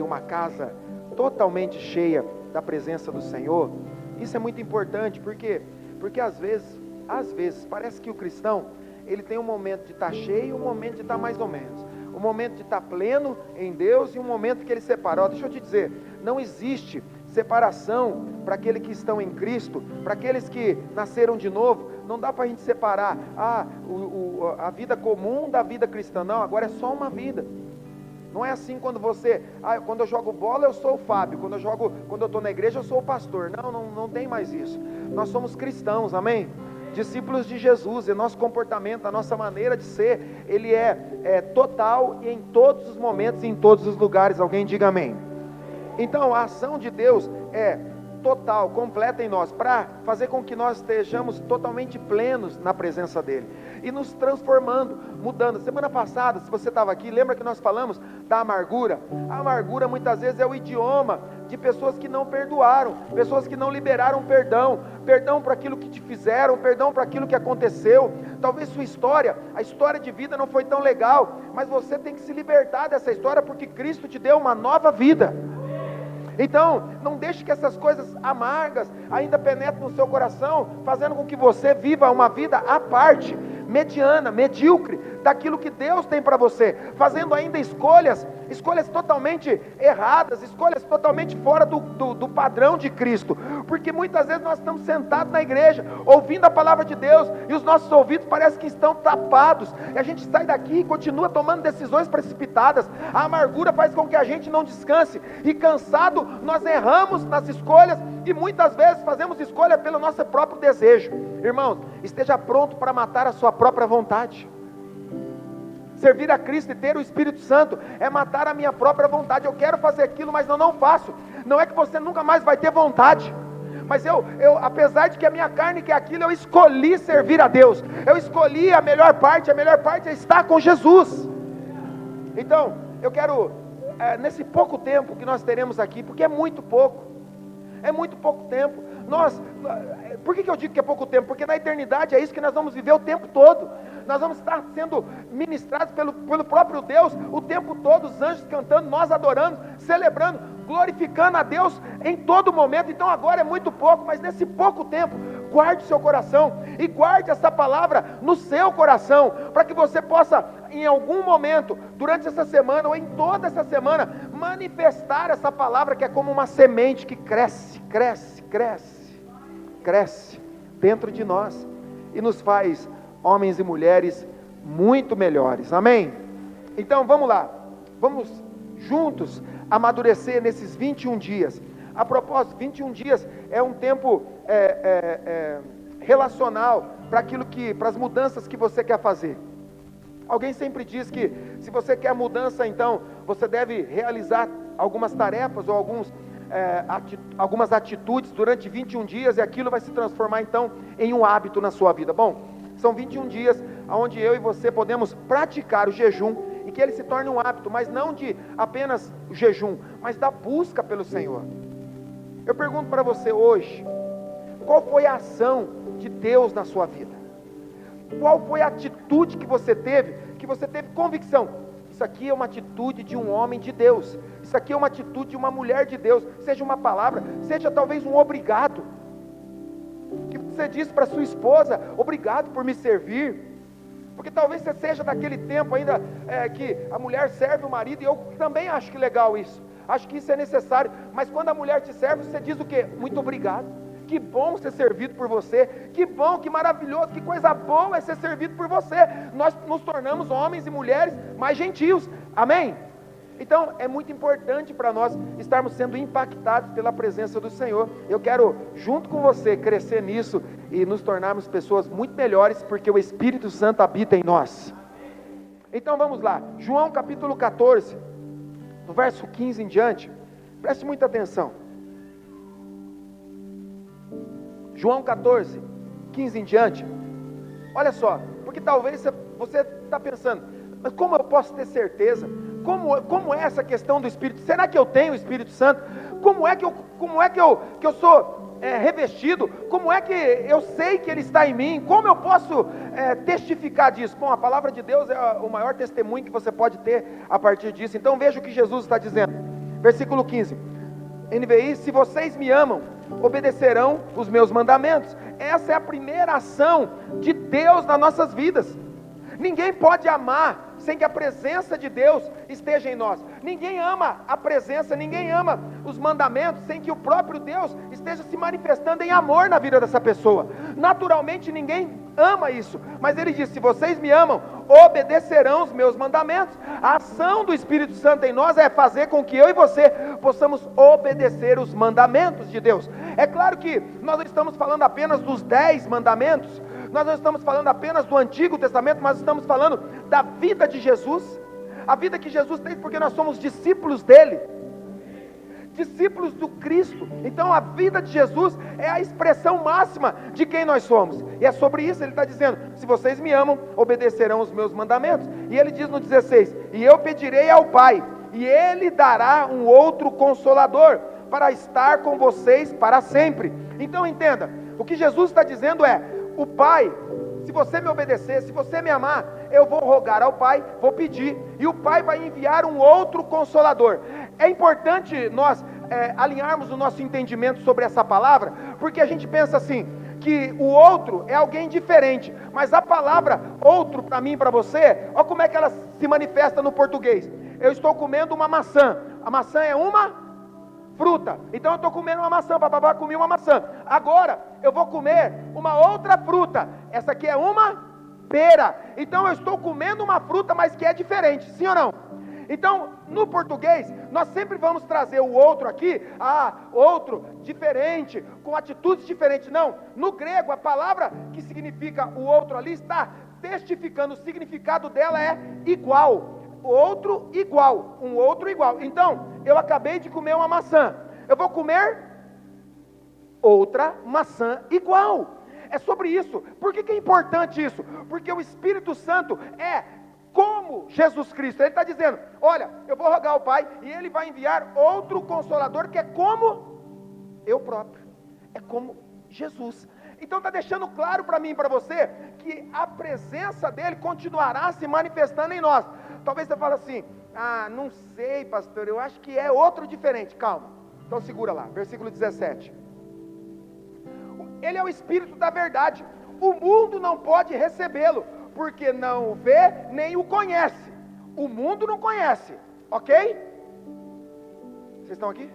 uma casa totalmente cheia da presença do Senhor? Isso é muito importante, porque às vezes, parece que o cristão, ele tem um momento de estar cheio e um momento de estar mais ou menos. Um momento de estar pleno em Deus e um momento que ele separou. Deixa eu te dizer, não existe separação para aqueles que estão em Cristo, para aqueles que nasceram de novo. Não dá para a gente separar a vida comum da vida cristã. Não, agora é só uma vida. Não é assim quando quando eu jogo bola eu sou o Fábio, quando eu estou na igreja eu sou o pastor. Não tem mais isso. Nós somos cristãos, amém? Discípulos de Jesus, e nosso comportamento, a nossa maneira de ser, ele é total e em todos os momentos, em todos os lugares. Alguém diga amém. Então a ação de Deus é total, completa em nós, para fazer com que nós estejamos totalmente plenos na presença dele, e nos transformando, mudando. Semana passada, se você estava aqui, lembra que nós falamos da amargura? A amargura muitas vezes é o idioma de pessoas que não perdoaram, pessoas que não liberaram perdão por aquilo que te fizeram, perdão por aquilo que aconteceu. Talvez sua história, a história de vida não foi tão legal, mas você tem que se libertar dessa história, porque Cristo te deu uma nova vida. Então, não deixe que essas coisas amargas ainda penetrem no seu coração, fazendo com que você viva uma vida à parte, mediana, medíocre, daquilo que Deus tem para você, fazendo ainda escolhas totalmente erradas, escolhas totalmente fora do padrão de Cristo, porque muitas vezes nós estamos sentados na igreja, ouvindo a palavra de Deus, e os nossos ouvidos parecem que estão tapados, e a gente sai daqui e continua tomando decisões precipitadas. A amargura faz com que a gente não descanse, e cansado, nós erramos nas escolhas, e muitas vezes fazemos escolha pelo nosso próprio desejo. Irmãos, esteja pronto para matar a sua própria vontade. Servir a Cristo e ter o Espírito Santo é matar a minha própria vontade. Eu quero fazer aquilo, mas eu não faço. Não é que você nunca mais vai ter vontade, mas eu apesar de que a minha carne quer aquilo, eu escolhi servir a Deus. Eu escolhi a melhor parte é estar com Jesus. Então, eu quero, nesse pouco tempo que nós teremos aqui, porque é muito pouco tempo, por que eu digo que é pouco tempo? Porque na eternidade é isso que nós vamos viver o tempo todo. Nós vamos estar sendo ministrados pelo próprio Deus o tempo todo, os anjos cantando, nós adorando, celebrando, glorificando a Deus em todo momento. Então agora é muito pouco, mas nesse pouco tempo, guarde seu coração e guarde essa palavra no seu coração, para que você possa em algum momento, durante essa semana ou em toda essa semana, manifestar essa palavra que é como uma semente que cresce dentro de nós e nos faz homens e mulheres muito melhores, amém? Então vamos lá, vamos juntos amadurecer nesses 21 dias. A propósito, 21 dias é um tempo relacional para as mudanças que você quer fazer. Alguém sempre diz que se você quer mudança, então você deve realizar algumas tarefas ou algumas atitudes durante 21 dias, e aquilo vai se transformar então em um hábito na sua vida. Bom, são 21 dias onde eu e você podemos praticar o jejum e que ele se torne um hábito, mas não de apenas o jejum, mas da busca pelo Senhor. Eu pergunto para você hoje, qual foi a ação de Deus na sua vida? Qual foi a atitude que você teve convicção? Isso aqui é uma atitude de um homem de Deus, isso aqui é uma atitude de uma mulher de Deus, seja uma palavra, seja talvez um obrigado, que você diz para sua esposa, obrigado por me servir, porque talvez você seja daquele tempo ainda que a mulher serve o marido, e eu também acho que legal isso, acho que isso é necessário, mas quando a mulher te serve, você diz o quê? Muito obrigado. Que bom ser servido por você, que bom, que maravilhoso, que coisa boa é ser servido por você. Nós nos tornamos homens e mulheres mais gentios, amém? Então é muito importante para nós estarmos sendo impactados pela presença do Senhor. Eu quero junto com você crescer nisso e nos tornarmos pessoas muito melhores, porque o Espírito Santo habita em nós. Então vamos lá, João capítulo 14, no verso 15 em diante, preste muita atenção. João 14, 15 em diante, olha só, porque talvez você está pensando, mas como eu posso ter certeza? Como é essa questão do Espírito? Será que eu tenho o Espírito Santo? Como é que eu sou revestido? Como é que eu sei que Ele está em mim? Como eu posso testificar disso? Bom, a palavra de Deus é o maior testemunho que você pode ter a partir disso. Então veja o que Jesus está dizendo, Versículo 15, NVI: se vocês me amam, obedecerão os meus mandamentos. Essa é a primeira ação de Deus nas nossas vidas. Ninguém pode amar sem que a presença de Deus esteja em nós. Ninguém ama a presença, ninguém ama os mandamentos sem que o próprio Deus esteja se manifestando em amor na vida dessa pessoa. Naturalmente ninguém ama isso, mas ele diz: se vocês me amam, obedecerão os meus mandamentos. A ação do Espírito Santo em nós é fazer com que eu e você possamos obedecer os mandamentos de Deus. É claro que nós não estamos falando apenas dos 10 mandamentos, nós não estamos falando apenas do Antigo Testamento, mas estamos falando da vida de Jesus, a vida que Jesus tem, porque nós somos discípulos dele, discípulos do Cristo. Então a vida de Jesus é a expressão máxima de quem nós somos, e é sobre isso ele está dizendo: se vocês me amam, obedecerão os meus mandamentos. E ele diz no 16: e eu pedirei ao Pai, e ele dará um outro Consolador, para estar com vocês para sempre. Então entenda, o que Jesus está dizendo é: o Pai, se você me obedecer, se você me amar, eu vou rogar ao Pai, vou pedir, e o Pai vai enviar um outro Consolador. É importante nós alinharmos o nosso entendimento sobre essa palavra, porque a gente pensa assim, que o outro é alguém diferente, mas a palavra outro para mim e para você, olha como é que ela se manifesta no português. Eu estou comendo uma maçã, a maçã é uma fruta, então eu estou comendo uma maçã, papapá, comi uma maçã. Agora eu vou comer uma outra fruta, essa aqui é uma pera. Então eu estou comendo uma fruta, mas que é diferente, sim ou não? Então no português nós sempre vamos trazer o outro aqui, outro diferente, com atitudes diferentes. Não, no grego a palavra que significa o outro ali está testificando, o significado dela é igual. Outro igual, um outro igual. Então, eu acabei de comer uma maçã, eu vou comer outra maçã igual. É sobre isso. Por que é importante isso? Porque o Espírito Santo é como Jesus Cristo. Ele está dizendo: olha, eu vou rogar ao Pai, e Ele vai enviar outro Consolador, que é como eu próprio, é como Jesus. Então está deixando claro para mim e para você, que a presença dEle continuará se manifestando em nós. Talvez você fale assim: não sei, pastor, eu acho que é outro diferente. Calma, então segura lá, versículo 17. Ele é o Espírito da verdade, o mundo não pode recebê-lo, porque não o vê nem o conhece. O mundo não conhece, ok? Vocês estão aqui?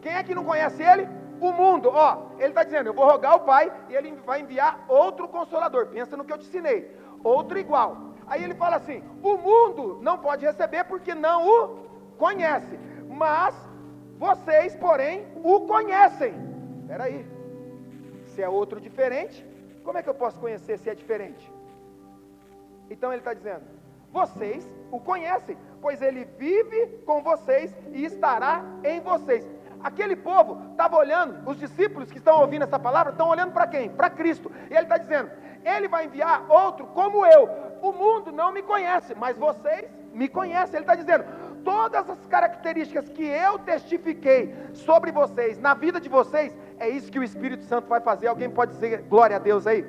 Quem é que não conhece Ele? O mundo. Ele está dizendo: eu vou rogar ao Pai, e Ele vai enviar outro Consolador. Pensa no que eu te ensinei, outro igual. Aí ele fala assim: o mundo não pode receber porque não o conhece, mas vocês, porém, o conhecem. Espera aí, se é outro diferente, como é que eu posso conhecer se é diferente? Então ele está dizendo: vocês o conhecem, pois ele vive com vocês e estará em vocês. Aquele povo estava olhando, os discípulos que estão ouvindo essa palavra, estão olhando para quem? Para Cristo. E ele está dizendo: Ele vai enviar outro como eu. O mundo não me conhece, mas vocês me conhecem. Ele está dizendo: todas as características que eu testifiquei sobre vocês, na vida de vocês, é isso que o Espírito Santo vai fazer. Alguém pode dizer glória a Deus aí?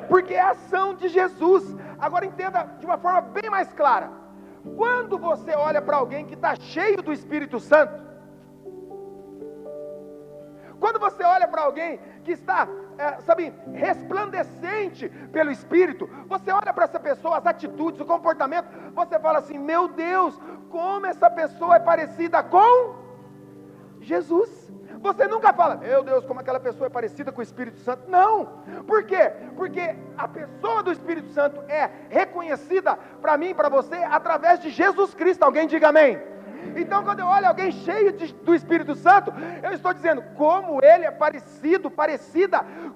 Porque é a ação de Jesus. Agora entenda de uma forma bem mais clara. Quando você olha para alguém que está cheio do Espírito Santo, quando você olha para alguém que está, resplandecente pelo Espírito, você olha para essa pessoa, as atitudes, o comportamento, você fala assim: meu Deus, como essa pessoa é parecida com Jesus. Você nunca fala: meu Deus, como aquela pessoa é parecida com o Espírito Santo. Não. Por quê? Porque a pessoa do Espírito Santo é reconhecida para mim e para você através de Jesus Cristo. Alguém diga amém. Então quando eu olho alguém cheio do Espírito Santo, eu estou dizendo como ele é parecida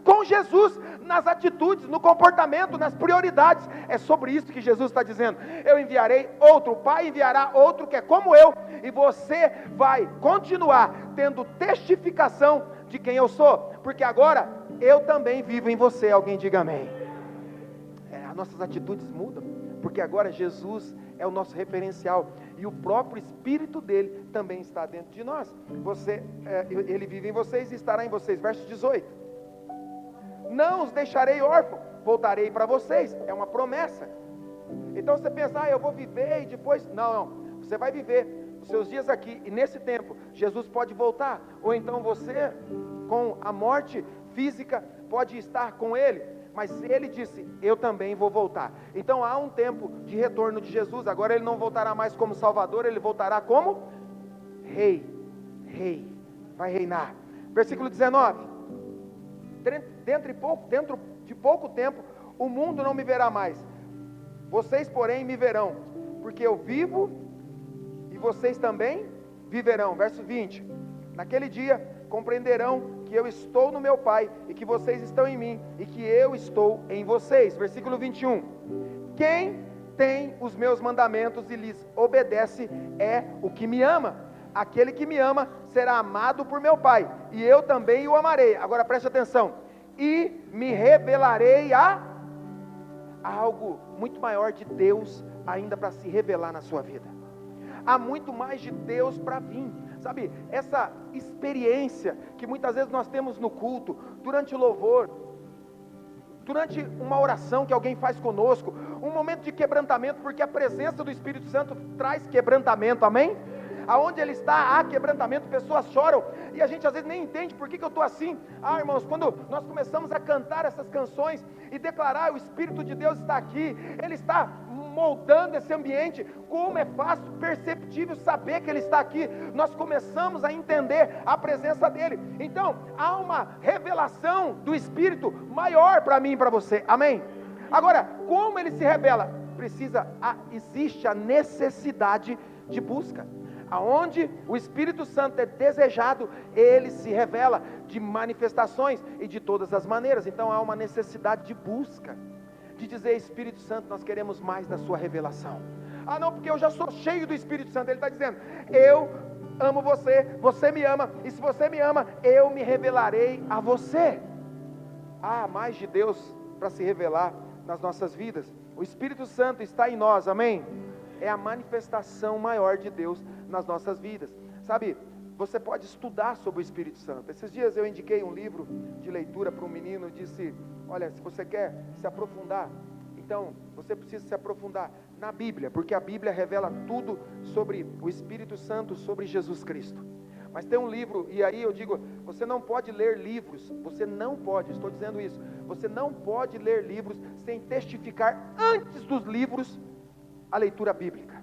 com Jesus, nas atitudes, no comportamento, nas prioridades. É sobre isso que Jesus está dizendo: eu enviarei outro, o Pai enviará outro que é como eu, e você vai continuar tendo testificação de quem eu sou, porque agora eu também vivo em você. Alguém diga amém. As nossas atitudes mudam, porque agora Jesus é o nosso referencial, e o próprio Espírito dele também está dentro de nós. Ele vive em vocês e estará em vocês. Verso 18: não os deixarei órfãos, voltarei para vocês. É uma promessa. Então você pensa: eu vou viver e depois... Não, você vai viver. os seus dias aqui, e nesse tempo, Jesus pode voltar, ou então você, com a morte física, pode estar com Ele, mas Ele disse, eu também vou voltar. Então há um tempo de retorno de Jesus. Agora Ele não voltará mais como Salvador, Ele voltará como Rei, vai reinar. Versículo 19, dentro de pouco tempo, o mundo não me verá mais, vocês porém me verão, porque eu vivo e vocês também viverão. Verso 20, naquele dia compreenderão que eu estou no meu Pai, e que vocês estão em mim, e que eu estou em vocês. Versículo 21, quem tem os meus mandamentos e lhes obedece é o que me ama. Aquele que me ama será amado por meu Pai, e eu também o amarei. Agora preste atenção, e me revelarei a algo muito maior de Deus ainda para se revelar na sua vida. Há muito mais de Deus para vir. Sabe, essa experiência que muitas vezes nós temos no culto, durante o louvor, durante uma oração que alguém faz conosco, um momento de quebrantamento, porque a presença do Espírito Santo traz quebrantamento, amém? Aonde Ele está, há quebrantamento, pessoas choram, e a gente às vezes nem entende por que eu estou assim. Irmãos, quando nós começamos a cantar essas canções, e declarar, o Espírito de Deus está aqui, Ele está moldando esse ambiente, como é fácil, perceptível saber que Ele está aqui, nós começamos a entender a presença dEle. Então, há uma revelação do Espírito maior para mim e para você, amém? Agora, como Ele se revela? Existe a necessidade de busca. Aonde o Espírito Santo é desejado, Ele se revela de manifestações e de todas as maneiras. Então há uma necessidade de busca, de dizer, Espírito Santo, nós queremos mais da sua revelação. Não, porque eu já sou cheio do Espírito Santo. Ele está dizendo, eu amo você, você me ama, e se você me ama, eu me revelarei a você. Há mais de Deus para se revelar nas nossas vidas. O Espírito Santo está em nós, amém? É a manifestação maior de Deus nas nossas vidas. Sabe, você pode estudar sobre o Espírito Santo. Esses dias eu indiquei um livro de leitura para um menino, disse, olha, se você quer se aprofundar, então você precisa se aprofundar na Bíblia, porque a Bíblia revela tudo sobre o Espírito Santo, sobre Jesus Cristo. Mas tem um livro, e aí eu digo, você não pode ler livros, você não pode, estou dizendo isso, você não pode ler livros sem testificar antes dos livros a leitura bíblica.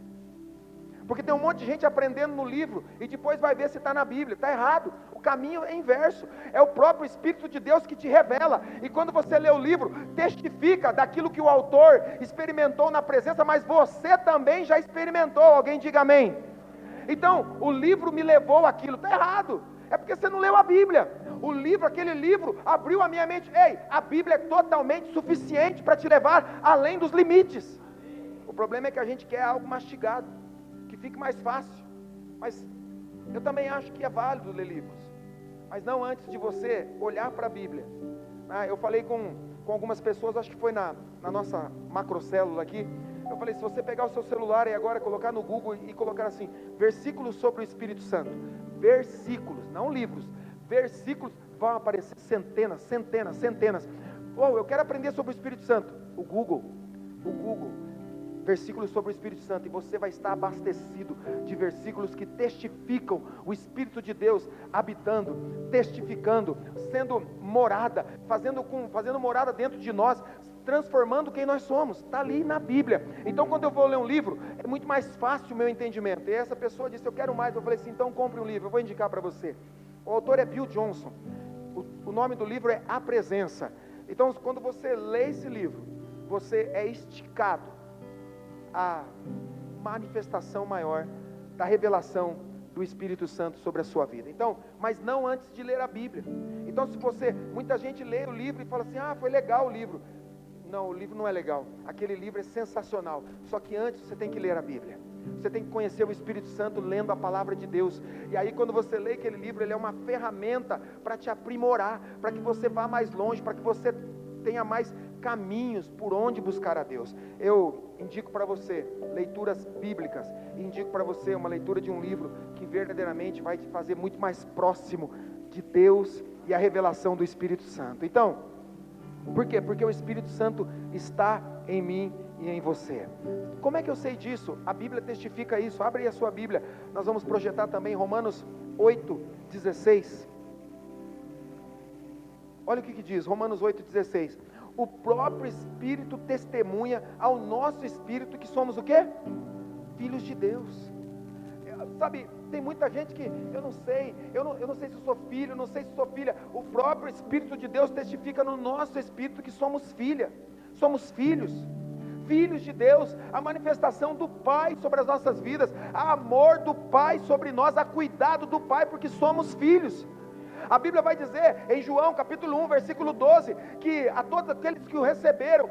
Porque tem um monte de gente aprendendo no livro e depois vai ver se está na Bíblia. Está errado, o caminho é inverso. É o próprio Espírito de Deus que te revela. E quando você lê o livro, testifica daquilo que o autor experimentou na presença, mas você também já experimentou. Alguém diga amém. Então, o livro me levou àquilo. Está errado, é porque você não leu a Bíblia. Aquele livro abriu a minha mente. Ei, a Bíblia é totalmente suficiente para te levar além dos limites. O problema é que a gente quer algo mastigado, que fique mais fácil. Mas eu também acho que é válido ler livros, mas não antes de você olhar para a Bíblia. Eu falei com algumas pessoas, acho que foi na nossa macrocélula aqui. Eu falei, se você pegar o seu celular e agora colocar no Google e colocar assim, versículos sobre o Espírito Santo, versículos, não livros, versículos, vão aparecer centenas. Eu quero aprender sobre o Espírito Santo. O Google, versículos sobre o Espírito Santo, e você vai estar abastecido de versículos que testificam o Espírito de Deus habitando, testificando, sendo morada, fazendo morada dentro de nós, transformando quem nós somos. Está ali na Bíblia. Então quando eu vou ler um livro, é muito mais fácil o meu entendimento. E essa pessoa disse, eu quero mais. Eu falei assim, então compre um livro, eu vou indicar para você. O autor é Bill Johnson. O nome do livro é A Presença. Então quando você lê esse livro, você é esticado a manifestação maior da revelação do Espírito Santo sobre a sua vida. Então, mas não antes de ler a Bíblia. Então, muita gente lê o livro e fala assim, foi legal o livro. Não, o livro não é legal. Aquele livro é sensacional. Só que antes você tem que ler a Bíblia. Você tem que conhecer o Espírito Santo lendo a palavra de Deus. E aí quando você lê aquele livro, ele é uma ferramenta para te aprimorar, para que você vá mais longe, para que você tenha mais caminhos por onde buscar a Deus. Eu indico para você leituras bíblicas, e indico para você uma leitura de um livro que verdadeiramente vai te fazer muito mais próximo de Deus e a revelação do Espírito Santo. Então, por quê? Porque o Espírito Santo está em mim e em você. Como é que eu sei disso? A Bíblia testifica isso. Abre aí a sua Bíblia. Nós vamos projetar também Romanos 8:16. Olha o que diz, Romanos 8:16. O próprio Espírito testemunha ao nosso espírito que somos o quê? Filhos de Deus. Sabe, tem muita gente que eu não sei se eu sou filho, eu não sei se sou filha. O próprio Espírito de Deus testifica no nosso espírito que somos filha, somos filhos de Deus, a manifestação do Pai sobre as nossas vidas, a amor do Pai sobre nós, a cuidado do Pai, porque somos filhos. A Bíblia vai dizer em João capítulo 1, versículo 12, que a todos aqueles que o receberam,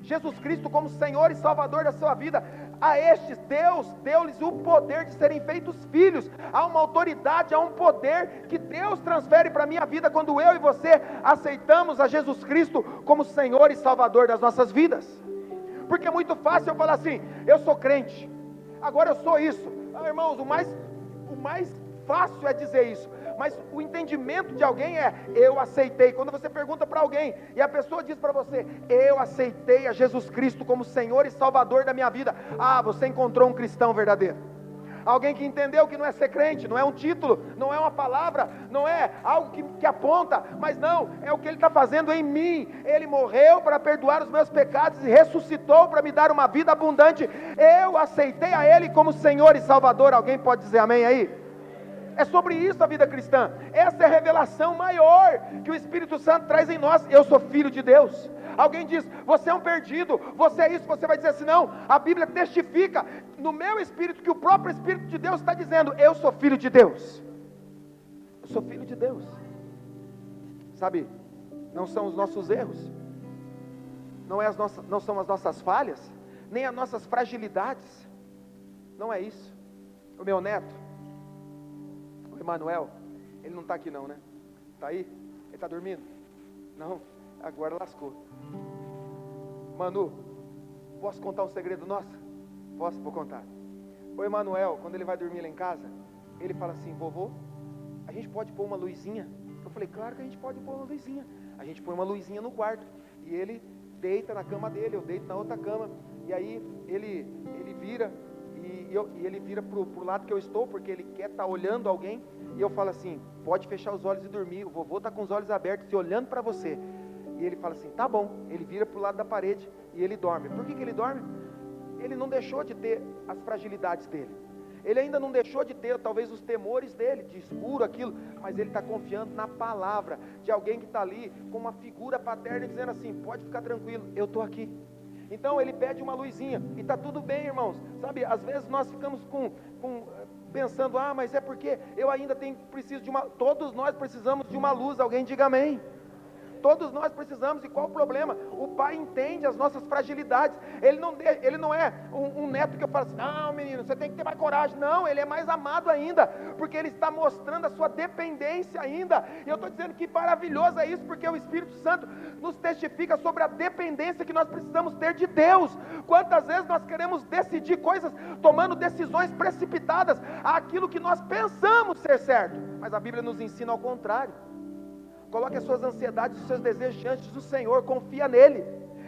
Jesus Cristo como Senhor e Salvador da sua vida, a estes Deus deu-lhes o poder de serem feitos filhos. Há uma autoridade, há um poder que Deus transfere para a minha vida quando eu e você aceitamos a Jesus Cristo como Senhor e Salvador das nossas vidas. Porque é muito fácil eu falar assim, eu sou crente, agora eu sou isso. Irmãos, o mais fácil é dizer isso, mas o entendimento de alguém é, eu aceitei. Quando você pergunta para alguém, e a pessoa diz para você, eu aceitei a Jesus Cristo como Senhor e Salvador da minha vida, você encontrou um cristão verdadeiro. Alguém que entendeu que não é ser crente, não é um título, não é uma palavra, não é algo que aponta, mas não, é o que Ele está fazendo em mim. Ele morreu para perdoar os meus pecados e ressuscitou para me dar uma vida abundante. Eu aceitei a Ele como Senhor e Salvador. Alguém pode dizer amém aí? É sobre isso a vida cristã. Essa é a revelação maior que o Espírito Santo traz em nós. Eu sou filho de Deus. Alguém diz, você é um perdido, você é isso, você vai dizer assim, não, a Bíblia testifica no meu espírito, que o próprio Espírito de Deus está dizendo, eu sou filho de Deus. Eu sou filho de Deus. Sabe, não são os nossos erros, não são as nossas falhas, nem as nossas fragilidades, não é isso. O meu neto, o Emanuel, ele não está aqui não, né? Está aí? Ele está dormindo? Não, agora lascou. Manu, posso contar um segredo nosso? Posso? Vou contar. O Emanuel, quando ele vai dormir lá em casa, ele fala assim, vovô, a gente pode pôr uma luzinha? Eu falei, claro que a gente pode pôr uma luzinha. A gente põe uma luzinha no quarto, e ele deita na cama dele, eu deito na outra cama, e aí ele vira, e ele vira pro lado que eu estou, porque ele quer estar olhando alguém, e eu falo assim, pode fechar os olhos e dormir, o vovô está com os olhos abertos e olhando para você. E ele fala assim, tá bom. Ele vira para o lado da parede e ele dorme. Por que ele dorme? Ele não deixou de ter as fragilidades dele. Ele ainda não deixou de ter talvez os temores dele, de escuro, aquilo. Mas ele está confiando na palavra de alguém que está ali com uma figura paterna dizendo assim, pode ficar tranquilo, eu estou aqui. Então ele pede uma luzinha e está tudo bem, irmãos. Sabe, às vezes nós ficamos pensando, mas é porque eu ainda preciso de uma... Todos nós precisamos de uma luz, alguém diga amém. Todos nós precisamos, e qual o problema? O pai entende as nossas fragilidades. Ele não é um neto que eu falo assim, não menino, você tem que ter mais coragem. Não, ele é mais amado ainda, porque ele está mostrando a sua dependência ainda. E eu estou dizendo que maravilhoso é isso, porque o Espírito Santo nos testifica sobre a dependência que nós precisamos ter de Deus. Quantas vezes nós queremos decidir coisas, tomando decisões precipitadas, aquilo que nós pensamos ser certo, mas a Bíblia nos ensina ao contrário. Coloque as suas ansiedades e os seus desejos diante do Senhor, confia nele,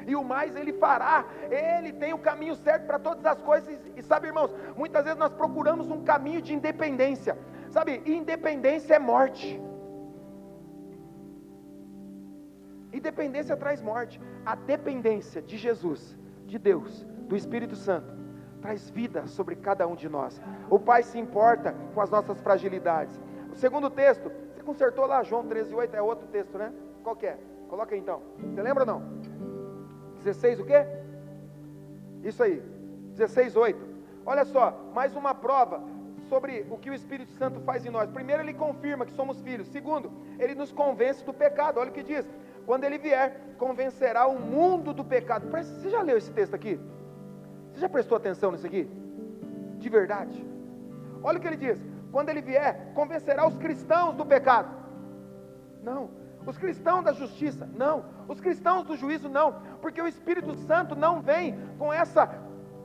e o mais ele fará. Ele tem o caminho certo para todas as coisas. E sabe, irmãos, muitas vezes nós procuramos um caminho de independência. Sabe, independência é morte. Independência traz morte. A dependência de Jesus, de Deus, do Espírito Santo, traz vida sobre cada um de nós. O Pai se importa com as nossas fragilidades. O segundo texto, você consertou lá, João 13:8, é outro texto, né? Qual que é? Coloca aí então. Você lembra ou não? 16 o quê? Isso aí, 16:8. Olha só, mais uma prova sobre o que o Espírito Santo faz em nós. Primeiro, ele confirma que somos filhos. Segundo, ele nos convence do pecado. Olha o que diz: quando ele vier, convencerá o mundo do pecado. Você já leu esse texto aqui? Você já prestou atenção nisso aqui? De verdade? Olha o que ele diz: quando ele vier, convencerá os cristãos do pecado. Não. Os cristãos da justiça, não. Os cristãos do juízo, não. Porque o Espírito Santo não vem com essa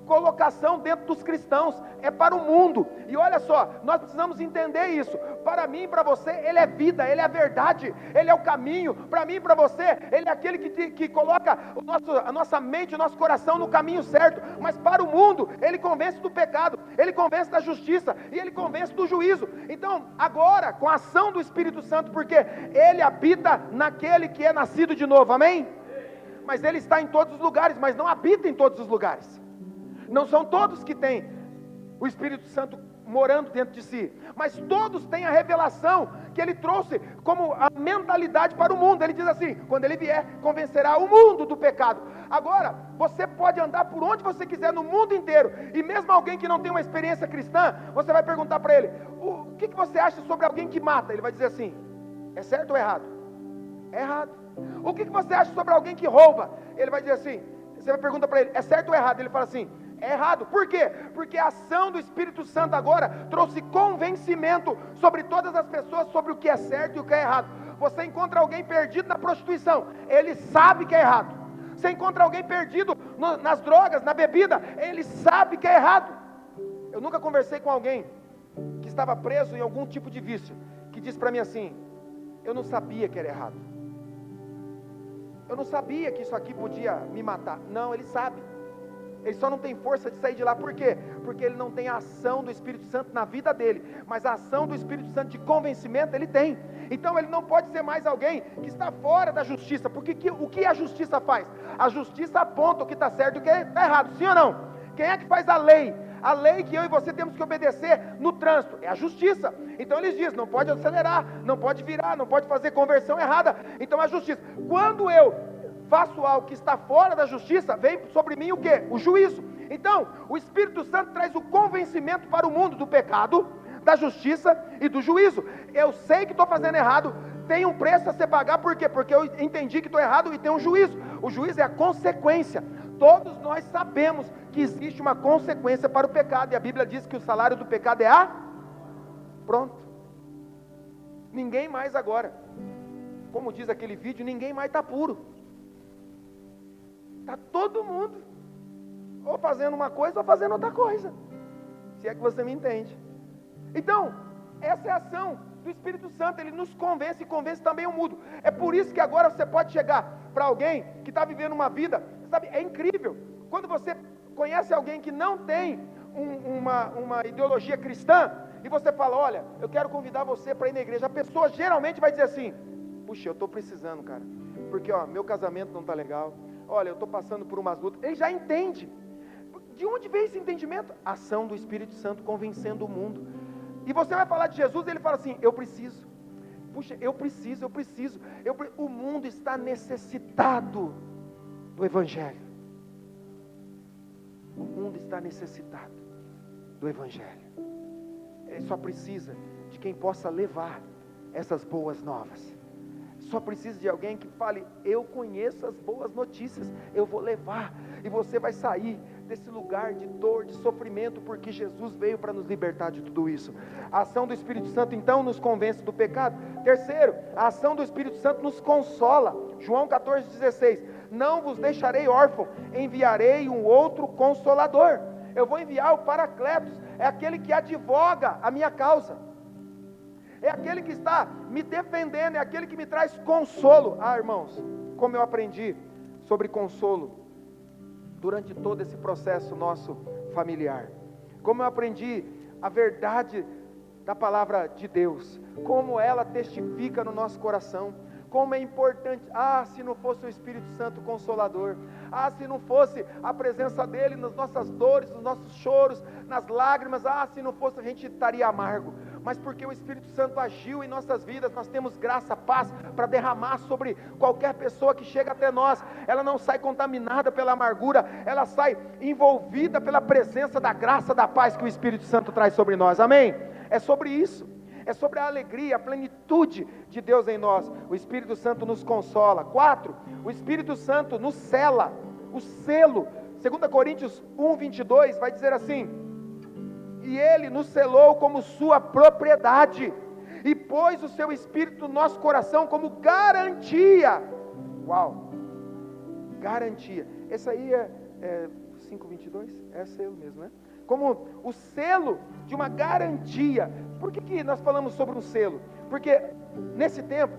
colocação dentro dos cristãos, é para o mundo. E olha só, nós precisamos entender isso. Para mim e para você, Ele é vida, Ele é a verdade, Ele é o caminho. Para mim e para você, Ele é aquele que coloca a nossa mente, o nosso coração no caminho certo. Mas para o mundo, Ele convence do pecado, Ele convence da justiça e Ele convence do juízo. Então, agora, com a ação do Espírito Santo, porque Ele habita naquele que é nascido de novo, amém? Mas Ele está em todos os lugares, mas não habita em todos os lugares. Não são todos que têm o Espírito Santo morando dentro de si, mas todos têm a revelação que Ele trouxe como a mentalidade para o mundo. Ele diz assim: quando Ele vier, convencerá o mundo do pecado. Agora, você pode andar por onde você quiser no mundo inteiro, e mesmo alguém que não tem uma experiência cristã, você vai perguntar para ele: o que você acha sobre alguém que mata? Ele vai dizer assim: é certo ou errado? É errado. O que você acha sobre alguém que rouba? Ele vai dizer assim, você vai perguntar para ele: é certo ou errado? Ele fala assim: é errado. Por quê? Porque a ação do Espírito Santo agora trouxe convencimento sobre todas as pessoas sobre o que é certo e o que é errado. Você encontra alguém perdido na prostituição, ele sabe que é errado. Você encontra alguém perdido nas drogas, na bebida, ele sabe que é errado. Eu nunca conversei com alguém que estava preso em algum tipo de vício, que disse para mim assim: eu não sabia que era errado, eu não sabia que isso aqui podia me matar. Não, ele sabe. Ele só não tem força de sair de lá. Por quê? Porque ele não tem a ação do Espírito Santo na vida dele, mas a ação do Espírito Santo de convencimento ele tem. Então ele não pode ser mais alguém que está fora da justiça, porque o que a justiça faz? A justiça aponta o que está certo e o que está errado, sim ou não? Quem é que faz a lei? A lei que eu e você temos que obedecer no trânsito é a justiça. Então eles dizem: não pode acelerar, não pode virar, não pode fazer conversão errada. Então a justiça, quando eu faço algo que está fora da justiça, vem sobre mim o quê? O juízo. Então, o Espírito Santo traz o convencimento para o mundo do pecado, da justiça e do juízo. Eu sei que estou fazendo errado, tem um preço a ser pagar, por quê? Porque eu entendi que estou errado e tem um juízo. O juízo é a consequência. Todos nós sabemos que existe uma consequência para o pecado, e a Bíblia diz que o salário do pecado é a... Pronto. Ninguém mais agora, como diz aquele vídeo, ninguém mais está puro. Está todo mundo ou fazendo uma coisa ou fazendo outra coisa, se é que você me entende. Então, essa é a ação do Espírito Santo. Ele nos convence e convence também o mundo. É por isso que agora você pode chegar para alguém que está vivendo uma vida, sabe, é incrível, quando você conhece alguém que não tem uma ideologia cristã, e você fala: olha, eu quero convidar você para ir na igreja, a pessoa geralmente vai dizer assim: puxa, eu estou precisando, cara, porque meu casamento não está legal, olha, eu estou passando por umas lutas. Ele já entende. De onde veio esse entendimento? A ação do Espírito Santo convencendo o mundo. E você vai falar de Jesus, ele fala assim: eu preciso. Puxa, eu preciso. O mundo está necessitado do Evangelho. O mundo está necessitado do Evangelho. Ele só precisa de quem possa levar essas boas novas. Só precisa de alguém que fale: eu conheço as boas notícias, eu vou levar, e você vai sair desse lugar de dor, de sofrimento, porque Jesus veio para nos libertar de tudo isso. A ação do Espírito Santo então nos convence do pecado. Terceiro, a ação do Espírito Santo nos consola. João 14,16: não vos deixarei órfão, enviarei um outro consolador. Eu vou enviar o Paracletos, é aquele que advoga a minha causa, é aquele que está me defendendo, é aquele que me traz consolo. Irmãos, como eu aprendi sobre consolo durante todo esse processo nosso familiar, como eu aprendi a verdade da palavra de Deus, como ela testifica no nosso coração, como é importante. Se não fosse o Espírito Santo Consolador, se não fosse a presença dele nas nossas dores, nos nossos choros, nas lágrimas, se não fosse, a gente estaria amargo. Mas porque o Espírito Santo agiu em nossas vidas, nós temos graça, paz para derramar sobre qualquer pessoa que chega até nós. Ela não sai contaminada pela amargura, ela sai envolvida pela presença da graça, da paz que o Espírito Santo traz sobre nós, amém? É sobre isso. É sobre a alegria, a plenitude de Deus em nós. O Espírito Santo nos consola. 4, o Espírito Santo nos sela. O selo, 2 Coríntios 1:22 vai dizer assim: e Ele nos selou como sua propriedade, e pôs o seu Espírito no nosso coração como garantia. Uau! Garantia. Esse aí 5:22? É selo mesmo, né? Como o selo de uma garantia. Por que nós falamos sobre um selo? Porque nesse tempo,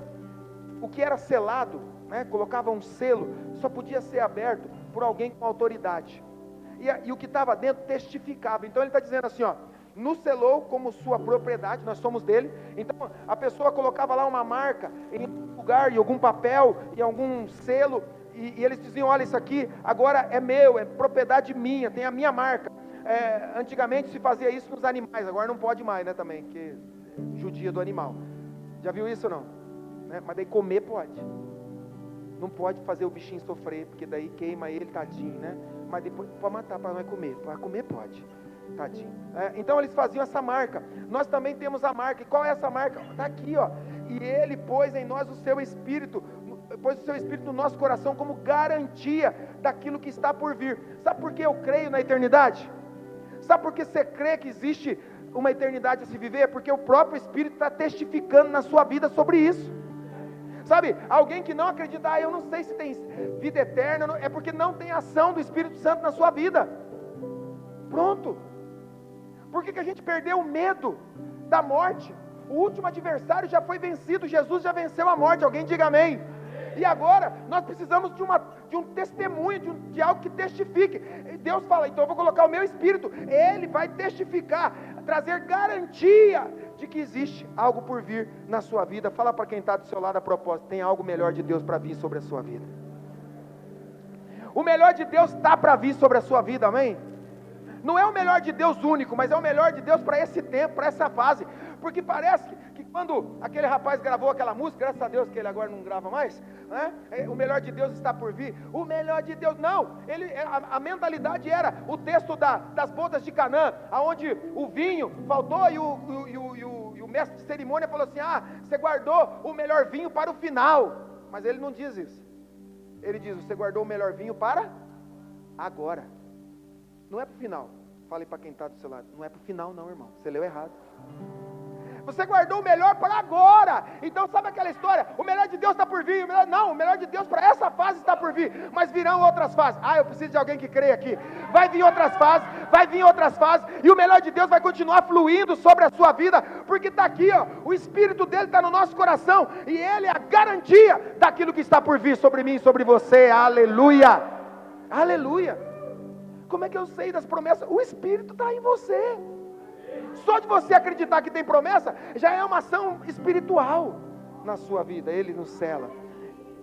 o que era selado, né, colocava um selo, só podia ser aberto por alguém com autoridade. E o que estava dentro testificava. Então ele está dizendo assim, ó, nos selou como sua propriedade, nós somos dele. Então a pessoa colocava lá uma marca em algum lugar, em algum papel, em algum selo, e eles diziam, olha, isso aqui agora é meu, é propriedade minha, tem a minha marca. Antigamente se fazia isso nos animais, agora não pode mais, né, também, porque judia do animal. Já viu isso ou não? Né? Mas daí comer pode. Não pode fazer o bichinho sofrer, porque daí queima ele, tadinho, né? Mas depois pode matar para não comer. Para comer pode, tadinho. Então eles faziam essa marca. Nós também temos a marca. E qual é essa marca? Está aqui, ó. E ele pôs em nós o seu Espírito, pôs o seu Espírito no nosso coração como garantia daquilo que está por vir. Sabe por que eu creio na eternidade? Sabe por que você crê que existe uma eternidade a se viver? Porque o próprio Espírito está testificando na sua vida sobre isso. Sabe, alguém que não acredita, eu não sei se tem vida eterna, é porque não tem ação do Espírito Santo na sua vida. Pronto. Por que a gente perdeu o medo da morte? O último adversário já foi vencido, Jesus já venceu a morte, alguém diga amém. E agora, nós precisamos de um testemunho, de algo que testifique. E Deus fala, então eu vou colocar o meu Espírito, Ele vai testificar, trazer garantia de que existe algo por vir na sua vida. Fala para quem está do seu lado a propósito, tem algo melhor de Deus para vir sobre a sua vida. O melhor de Deus está para vir sobre a sua vida, amém? Não é o melhor de Deus único, mas é o melhor de Deus para esse tempo, para essa fase. Porque parece que quando aquele rapaz gravou aquela música, graças a Deus que ele agora não grava mais, né? O melhor de Deus está por vir. O melhor de Deus, não, a mentalidade era o texto das bodas de Canaã, onde o vinho faltou e o mestre de cerimônia falou assim, você guardou o melhor vinho para o final. Mas ele não diz isso. Ele diz, você guardou o melhor vinho para agora. Não é para o final. Fale para quem está do seu lado, não é para o final não, irmão, você leu errado. Você guardou o melhor para agora. Então sabe aquela história, o melhor de Deus está por vir, o melhor de Deus para essa fase está por vir, mas virão outras fases. Eu preciso de alguém que creia aqui. Vai vir outras fases, e o melhor de Deus vai continuar fluindo sobre a sua vida, porque está aqui, ó, o Espírito dele está no nosso coração, e ele é a garantia daquilo que está por vir sobre mim e sobre você. Aleluia, aleluia. Como é que eu sei das promessas? O Espírito está em você. Só de você acreditar que tem promessa, já é uma ação espiritual na sua vida. Ele nos sela.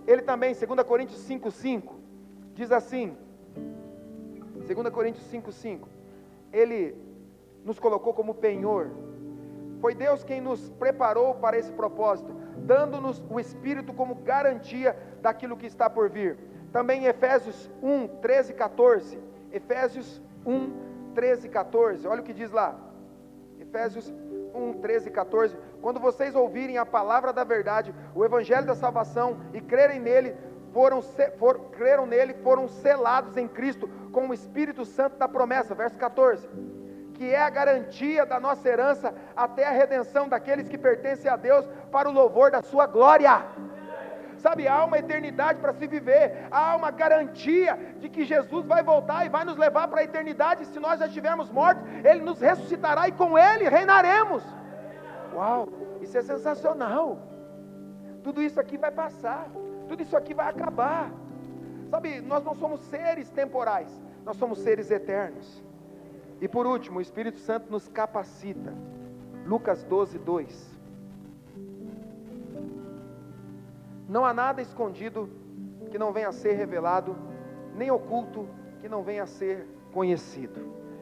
Ele também, 2 Coríntios 5:5, diz assim, 2 Coríntios 5:5, Ele nos colocou como penhor. Foi Deus quem nos preparou para esse propósito, dando-nos o Espírito como garantia daquilo que está por vir. Também em Efésios 1:13-14, Efésios 1:13-14, olha o que diz lá. Efésios 1:13-14, quando vocês ouvirem a palavra da verdade, o evangelho da salvação, e crerem nele, foram selados em Cristo com o Espírito Santo da promessa, verso 14, que é a garantia da nossa herança até a redenção daqueles que pertencem a Deus para o louvor da sua glória. Sabe, há uma eternidade para se viver, há uma garantia de que Jesus vai voltar e vai nos levar para a eternidade. Se nós já estivermos mortos, Ele nos ressuscitará e com Ele reinaremos. Uau, isso é sensacional. Tudo isso aqui vai passar, tudo isso aqui vai acabar. Sabe, nós não somos seres temporais, nós somos seres eternos. E por último, o Espírito Santo nos capacita. Lucas 12:2. Não há nada escondido que não venha a ser revelado, nem oculto que não venha a ser conhecido.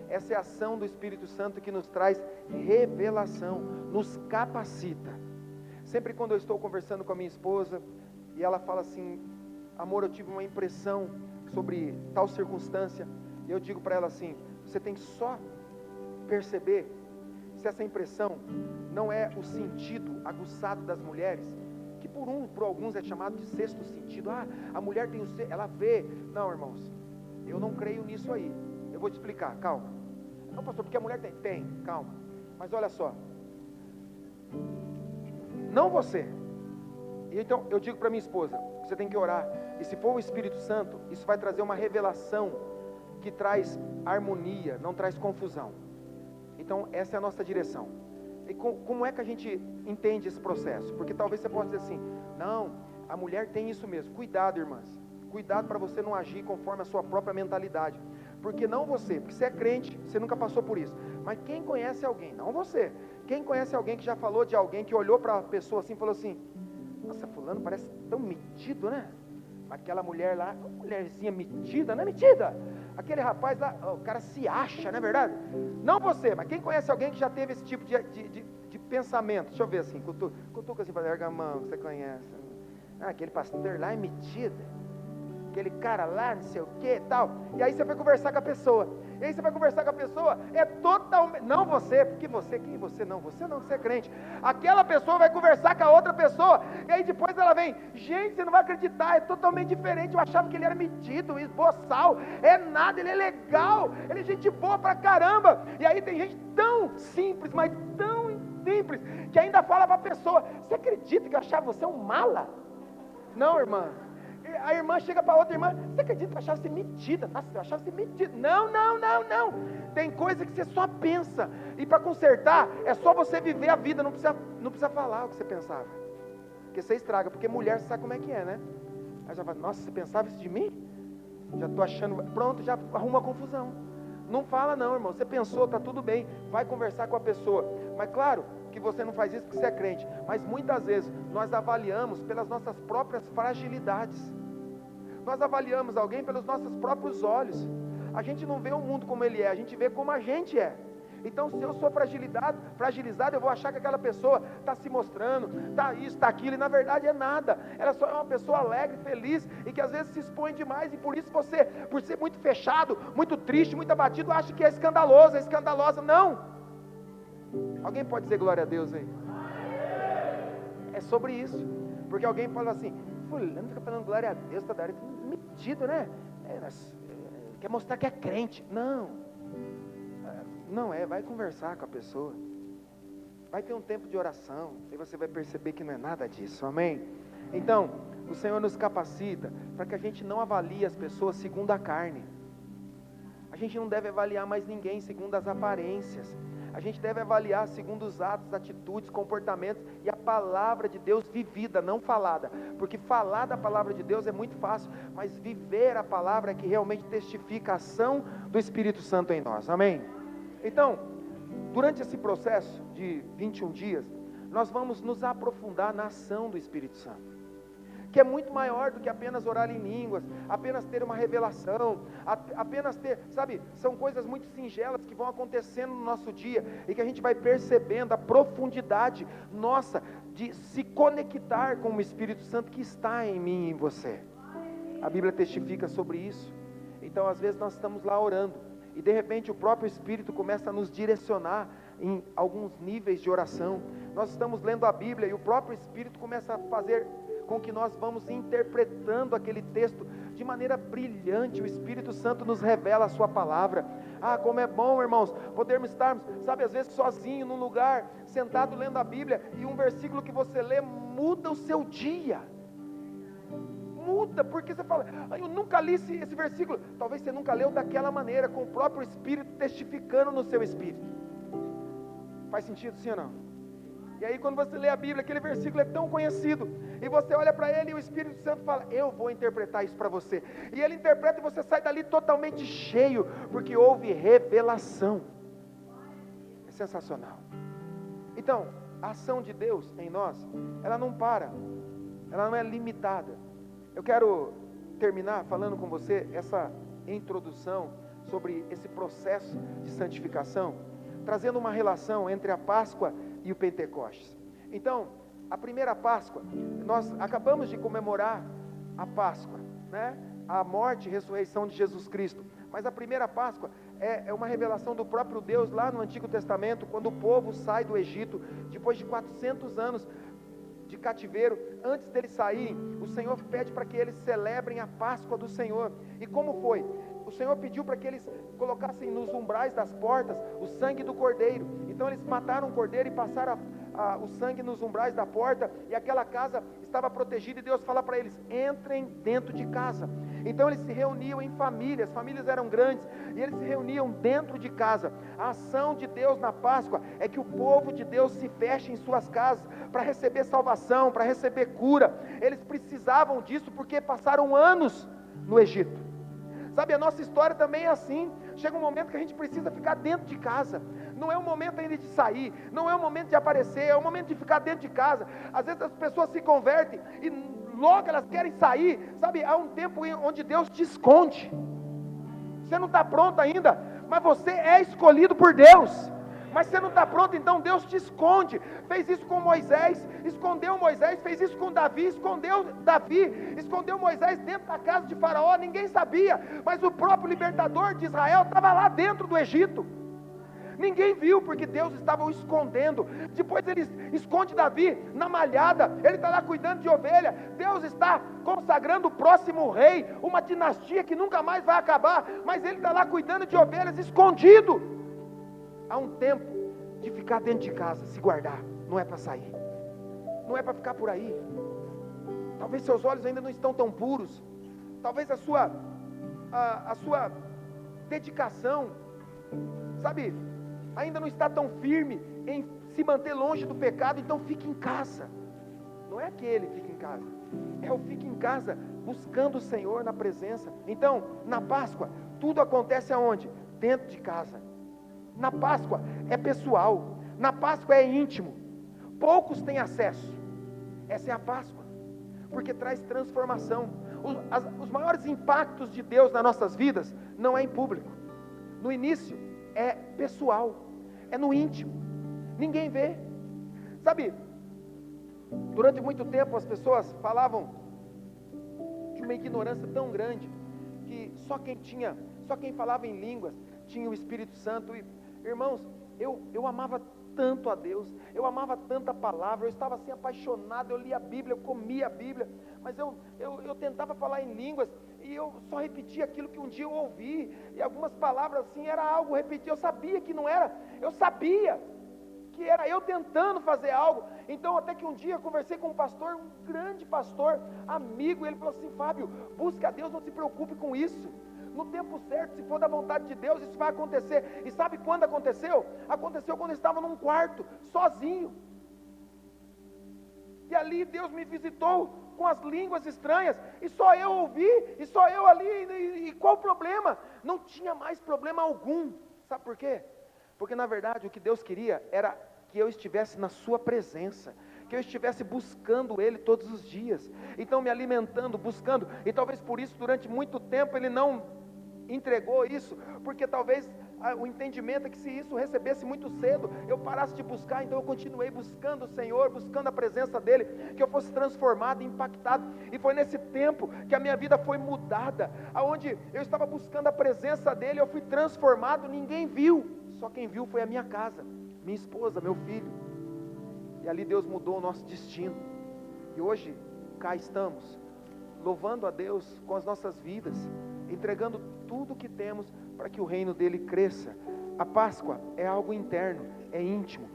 Essa é a ação do Espírito Santo que nos traz revelação, nos capacita. Sempre quando eu estou conversando com a minha esposa, e ela fala assim, amor, eu tive uma impressão sobre tal circunstância, e eu digo para ela assim, você tem que só perceber se essa impressão não é o sentido aguçado das mulheres, que por alguns é chamado de sexto sentido. A mulher tem ela vê. Não, irmãos, eu não creio nisso aí. Eu vou te explicar, calma. Não, pastor, porque a mulher tem, calma. Mas olha só, não você. E então eu digo para minha esposa, você tem que orar, e se for o Espírito Santo, isso vai trazer uma revelação que traz harmonia, não traz confusão. Então essa é a nossa direção. E como é que a gente entende esse processo? Porque talvez você possa dizer assim, não, a mulher tem isso mesmo. Cuidado, irmãs, cuidado para você não agir conforme a sua própria mentalidade. Porque não você, porque você é crente, você nunca passou por isso. Mas quem conhece alguém, não você, quem conhece alguém que já falou de alguém, que olhou para a pessoa assim e falou assim, nossa, fulano parece tão metido, né? Aquela mulher lá, mulherzinha metida, não é metida? Aquele rapaz lá, o cara se acha, não é verdade? Não você, mas quem conhece alguém que já teve esse tipo de pensamento? Deixa eu ver assim, cutuca assim, para largar a mão, que você conhece. Ah, aquele pastor lá é metido, aquele cara lá, não sei o que e tal. E aí você vai conversar com a pessoa. E aí você vai conversar com a pessoa, é totalmente, não você, porque você, quem você não, você é crente. Aquela pessoa vai conversar com a outra pessoa, e aí depois ela vem, gente, você não vai acreditar, é totalmente diferente, eu achava que ele era metido, esboçal, é nada, ele é legal, ele é gente boa pra caramba. E aí tem gente tão simples, mas tão simples, que ainda fala pra pessoa, você acredita que eu achava você um mala? Não, irmã. A irmã chega para outra irmã, você acredita que eu achava você metida? Nossa, eu achava você metida. Não. Tem coisa que você só pensa. E para consertar, é só você viver a vida, não precisa falar o que você pensava. Porque você estraga, porque mulher você sabe como é que é, né? Aí já fala, nossa, você pensava isso de mim? Já estou achando, pronto, já arruma confusão. Não fala não, irmão, você pensou, está tudo bem, vai conversar com a pessoa. Mas claro que você não faz isso porque você é crente, mas muitas vezes nós avaliamos pelas nossas próprias fragilidades. Nós avaliamos alguém pelos nossos próprios olhos. A gente não vê o mundo como ele é, a gente vê como a gente é. Então se eu sou fragilizado, eu vou achar que aquela pessoa está se mostrando, está isso, está aquilo, e na verdade é nada. Ela só é uma pessoa alegre, feliz, e que às vezes se expõe demais, e por isso você, por ser muito fechado, muito triste, muito abatido, acha que é escandaloso, é escandalosa. Não! Alguém pode dizer glória a Deus aí? É sobre isso. Porque alguém fala assim, fulano fica falando glória a Deus, está metido, né? Quer mostrar que é crente. Não é, vai conversar com a pessoa. Vai ter um tempo de oração, e você vai perceber que não é nada disso, amém? Então, o Senhor nos capacita para que a gente não avalie as pessoas segundo a carne. A gente não deve avaliar mais ninguém segundo as aparências. A gente deve avaliar segundo os atos, atitudes, comportamentos e a palavra de Deus vivida, não falada. Porque falar da palavra de Deus é muito fácil, mas viver a palavra é que realmente testifica a ação do Espírito Santo em nós, amém? Então, durante esse processo de 21 dias, nós vamos nos aprofundar na ação do Espírito Santo, que é muito maior do que apenas orar em línguas, apenas ter uma revelação, apenas ter, sabe, são coisas muito singelas que vão acontecendo no nosso dia, e que a gente vai percebendo a profundidade nossa, de se conectar com o Espírito Santo que está em mim e em você. A Bíblia testifica sobre isso. Então às vezes nós estamos lá orando, e de repente o próprio Espírito começa a nos direcionar em alguns níveis de oração. Nós estamos lendo a Bíblia, e o próprio Espírito começa a fazer com que nós vamos interpretando aquele texto de maneira brilhante. O Espírito Santo nos revela a sua palavra. Como é bom, irmãos, podermos estarmos, sabe, às vezes sozinho num lugar, sentado lendo a Bíblia, e um versículo que você lê muda o seu dia. Muda, porque você fala, eu nunca li esse versículo. Talvez você nunca leu daquela maneira, com o próprio Espírito testificando no seu espírito. Faz sentido, sim ou não? E aí quando você lê a Bíblia, aquele versículo é tão conhecido, e você olha para ele, e o Espírito Santo fala, eu vou interpretar isso para você, e ele interpreta, e você sai dali totalmente cheio, porque houve revelação. É sensacional. Então, a ação de Deus em nós, ela não para, ela não é limitada. Eu quero terminar falando com você essa introdução sobre esse processo de santificação, trazendo uma relação entre a Páscoa e o Pentecostes. Então, a primeira Páscoa, nós acabamos de comemorar a Páscoa, né? A morte e ressurreição de Jesus Cristo. Mas a primeira Páscoa é uma revelação do próprio Deus lá no Antigo Testamento, quando o povo sai do Egito, depois de 400 anos de cativeiro. Antes deles saírem, o Senhor pede para que eles celebrem a Páscoa do Senhor. E como foi? O Senhor pediu para que eles colocassem nos umbrais das portas o sangue do cordeiro. Então eles mataram o cordeiro e passaram o sangue nos umbrais da porta, e aquela casa estava protegida, e Deus fala para eles, entrem dentro de casa. Então eles se reuniam em famílias, as famílias eram grandes, e eles se reuniam dentro de casa. A ação de Deus na Páscoa é que o povo de Deus se feche em suas casas, para receber salvação, para receber cura. Eles precisavam disso, porque passaram anos no Egito. Sabe, a nossa história também é assim. Chega um momento que a gente precisa ficar dentro de casa. Não é o momento ainda de sair, não é o momento de aparecer, é o momento de ficar dentro de casa. Às vezes as pessoas se convertem e logo elas querem sair. Sabe, há um tempo onde Deus te esconde. Você não está pronto ainda, mas você é escolhido por Deus. Mas você não está pronto, então Deus te esconde. Fez isso com Moisés, escondeu Moisés. Fez isso com Davi, escondeu Moisés dentro da casa de Faraó. Ninguém sabia, mas o próprio libertador de Israel estava lá dentro do Egito. Ninguém viu, porque Deus estava o escondendo. Depois ele esconde Davi na malhada, ele está lá cuidando de ovelha. Deus está consagrando o próximo rei, uma dinastia que nunca mais vai acabar, mas ele está lá cuidando de ovelhas, escondido. Há um tempo de ficar dentro de casa, se guardar, não é para sair, não é para ficar por aí. Talvez seus olhos ainda não estão tão puros, talvez a sua dedicação, sabe, ainda não está tão firme em se manter longe do pecado. Então fique em casa. Não é aquele fique em casa, é o fique em casa buscando o Senhor na presença. Então na Páscoa tudo acontece aonde? Dentro de casa. Na Páscoa é pessoal, na Páscoa é íntimo, poucos têm acesso. Essa é a Páscoa, porque traz transformação. Os maiores impactos de Deus nas nossas vidas não é em público. No início é pessoal, é no íntimo, ninguém vê. Sabe, durante muito tempo as pessoas falavam de uma ignorância tão grande, que só quem falava em línguas tinha o Espírito Santo. E irmãos, eu amava tanto a Deus, eu amava tanta palavra, eu estava assim apaixonado, eu lia a Bíblia, eu comia a Bíblia, mas eu tentava falar em línguas, e eu só repetia aquilo que um dia eu ouvi, e algumas palavras assim, era algo repetido, eu sabia que não era, eu sabia que era eu tentando fazer algo. Então até que um dia eu conversei com um pastor, um grande pastor, amigo, e ele falou assim: Fábio, busca a Deus, não se preocupe com isso. No tempo certo, se for da vontade de Deus, isso vai acontecer. E sabe quando aconteceu? Aconteceu quando eu estava num quarto, sozinho. E ali Deus me visitou com as línguas estranhas, e só eu ouvi, e só eu ali, e qual o problema? Não tinha mais problema algum. Sabe por quê? Porque na verdade o que Deus queria era que eu estivesse na sua presença, que eu estivesse buscando Ele todos os dias. Então me alimentando, buscando, e talvez por isso durante muito tempo Ele não entregou isso, porque talvez o entendimento é que se isso recebesse muito cedo, eu parasse de buscar. Então eu continuei buscando o Senhor, buscando a presença dEle, que eu fosse transformado, impactado. E foi nesse tempo que a minha vida foi mudada, aonde eu estava buscando a presença dEle, eu fui transformado. Ninguém viu, só quem viu foi a minha casa, minha esposa, meu filho. E ali Deus mudou o nosso destino, e hoje cá estamos, louvando a Deus com as nossas vidas, entregando tudo o que temos para que o reino dele cresça. A Páscoa é algo interno, é íntimo,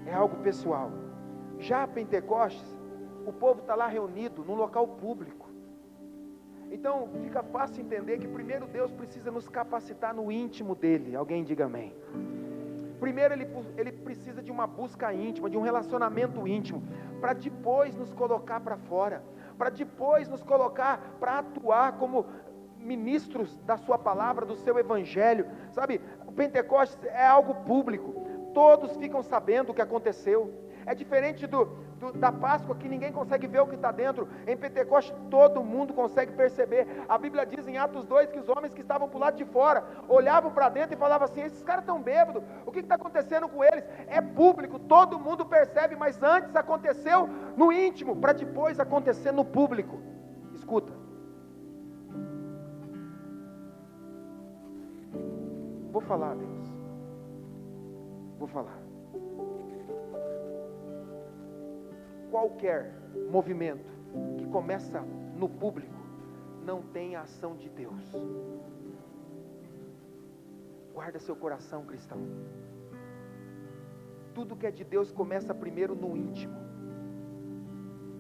é algo pessoal. Já a Pentecostes, o povo está lá reunido num local público. Então fica fácil entender que primeiro Deus precisa nos capacitar no íntimo dele. Alguém diga amém. Primeiro ele precisa de uma busca íntima, de um relacionamento íntimo, para depois nos colocar para fora, para depois nos colocar para atuar como ministros da sua palavra, do seu evangelho. Sabe, o Pentecostes é algo público, todos ficam sabendo o que aconteceu. É diferente da Páscoa, que ninguém consegue ver o que está dentro. Em Pentecostes todo mundo consegue perceber. A Bíblia diz em Atos 2 que os homens que estavam para o lado de fora olhavam para dentro e falavam assim: esses caras estão bêbados, o que está acontecendo com eles? É público, todo mundo percebe, mas antes aconteceu no íntimo, para depois acontecer no público. Escuta, vou falar, Deus, vou falar. Qualquer movimento que começa no público não tem a ação de Deus. Guarda seu coração, cristão. Tudo que é de Deus começa primeiro no íntimo.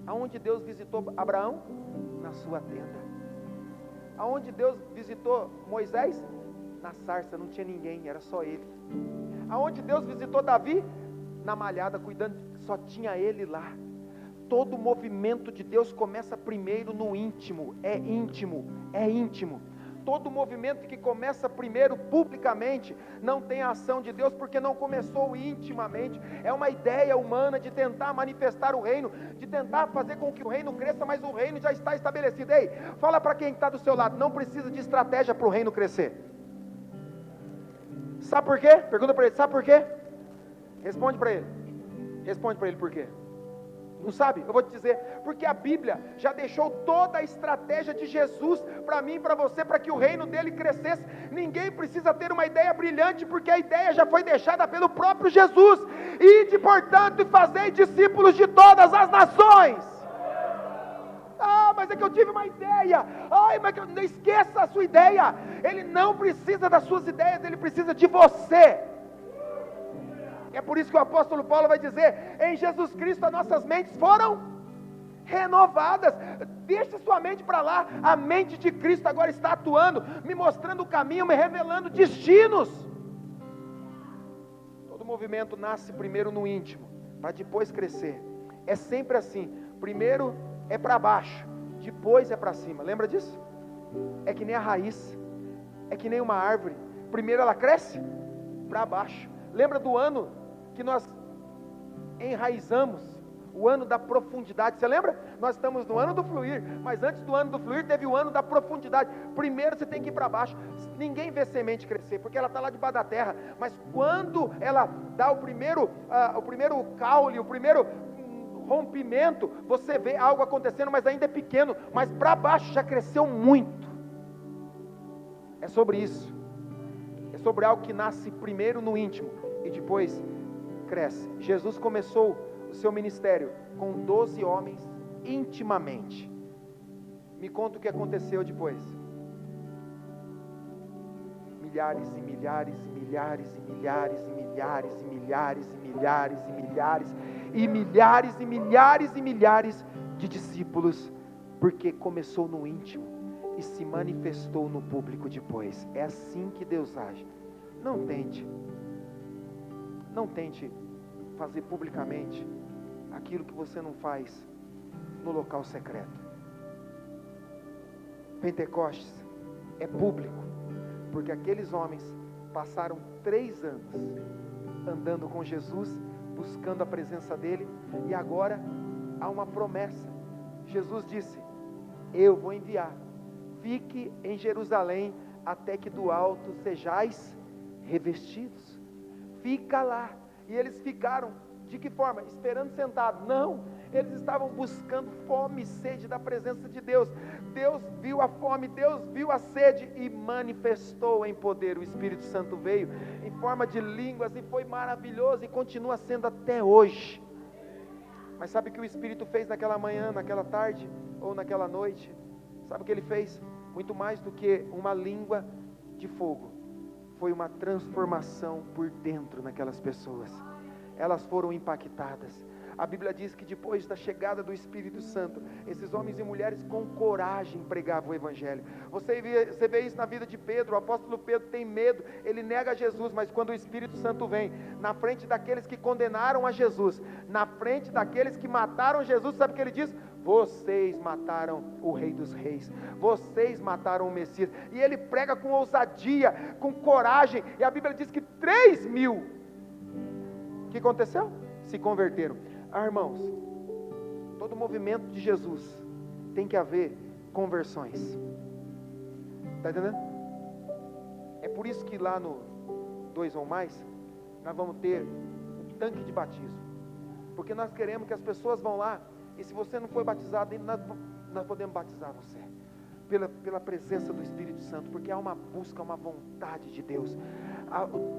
Aonde Deus visitou Abraão? Na sua tenda. Aonde Deus visitou Moisés? Na sarça, não tinha ninguém, era só ele. Aonde Deus visitou Davi? Na malhada, cuidando, só tinha ele lá. Todo movimento de Deus começa primeiro no íntimo, é íntimo, é íntimo. Todo movimento que começa primeiro publicamente não tem a ação de Deus, porque não começou intimamente. É uma ideia humana de tentar manifestar o reino, de tentar fazer com que o reino cresça, mas o reino já está estabelecido. Ei, fala para quem está do seu lado, não precisa de estratégia para o reino crescer. Sabe por quê? Pergunta para ele, sabe por quê? Responde para ele por quê? Não sabe? Eu vou te dizer, porque a Bíblia já deixou toda a estratégia de Jesus para mim e para você, para que o reino dele crescesse. Ninguém precisa ter uma ideia brilhante, porque a ideia já foi deixada pelo próprio Jesus. Ide, portanto, e fazei discípulos de todas as nações. Ah, mas é que eu tive uma ideia. Ai, mas não esqueça a sua ideia. Ele não precisa das suas ideias, ele precisa de você. É por isso que o apóstolo Paulo vai dizer, em Jesus Cristo as nossas mentes foram renovadas. Deixa sua mente para lá, a mente de Cristo agora está atuando, me mostrando o caminho, me revelando destinos. Todo movimento nasce primeiro no íntimo, para depois crescer. É sempre assim, primeiro é para baixo, depois é para cima, lembra disso? É que nem a raiz, é que nem uma árvore, primeiro ela cresce para baixo. Lembra do ano que nós enraizamos, o ano da profundidade, você lembra? Nós estamos no ano do fluir, mas antes do ano do fluir teve o ano da profundidade. Primeiro você tem que ir para baixo. Ninguém vê semente crescer, porque ela está lá debaixo da terra, mas quando ela dá o primeiro caule, o primeiro rompimento, você vê algo acontecendo, mas ainda é pequeno, mas para baixo já cresceu muito. É sobre isso, é sobre algo que nasce primeiro no íntimo e depois cresce. Jesus começou o seu ministério com 12 homens intimamente. Me conta o que aconteceu depois. Milhares e milhares e milhares e milhares e milhares e milhares e milhares e milhares e milhares e milhares e milhares de discípulos, porque começou no íntimo e se manifestou no público depois. É assim que Deus age. Não tente fazer publicamente aquilo que você não faz no local secreto. Pentecostes é público, porque aqueles homens passaram 3 anos andando com Jesus, buscando a presença dele, e agora há uma promessa. Jesus disse: eu vou enviar, fique em Jerusalém até que do alto sejais revestidos. Fica lá. E eles ficaram, de que forma? Esperando sentado? Não, eles estavam buscando fome e sede da presença de Deus. Deus viu a fome, Deus viu a sede e manifestou em poder. O Espírito Santo veio em forma de línguas e foi maravilhoso e continua sendo até hoje. Mas sabe o que o Espírito fez naquela manhã, naquela tarde ou naquela noite? Sabe o que ele fez? Muito mais do que uma língua de fogo. Foi uma transformação por dentro naquelas pessoas. Elas foram impactadas. A Bíblia diz que depois da chegada do Espírito Santo, esses homens e mulheres com coragem pregavam o Evangelho. Você vê isso na vida de Pedro. O apóstolo Pedro tem medo, ele nega Jesus, mas quando o Espírito Santo vem, na frente daqueles que condenaram a Jesus, na frente daqueles que mataram Jesus, sabe o que ele diz? Vocês mataram o Rei dos Reis, vocês mataram o Messias. E ele prega com ousadia, com coragem, e a Bíblia diz que 3.000, o que aconteceu? Se converteram. Irmãos, todo movimento de Jesus tem que haver conversões. Está entendendo? É por isso que lá no 2 ou mais, nós vamos ter um tanque de batismo, porque nós queremos que as pessoas vão lá, e se você não foi batizado ainda, nós podemos batizar você, pela presença do Espírito Santo, porque há uma busca, uma vontade de Deus,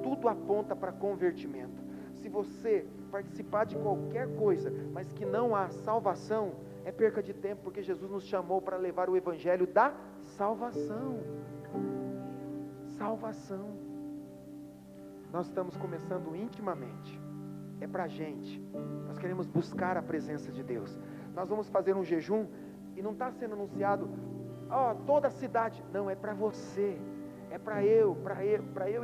tudo aponta para convertimento. Se você participar de qualquer coisa, mas que não há salvação, é perca de tempo, porque Jesus nos chamou para levar o Evangelho da salvação. Salvação. Nós estamos começando intimamente, é para a gente, nós queremos buscar a presença de Deus. Nós vamos fazer um jejum, e não está sendo anunciado toda a cidade. Não, é para você. É para eu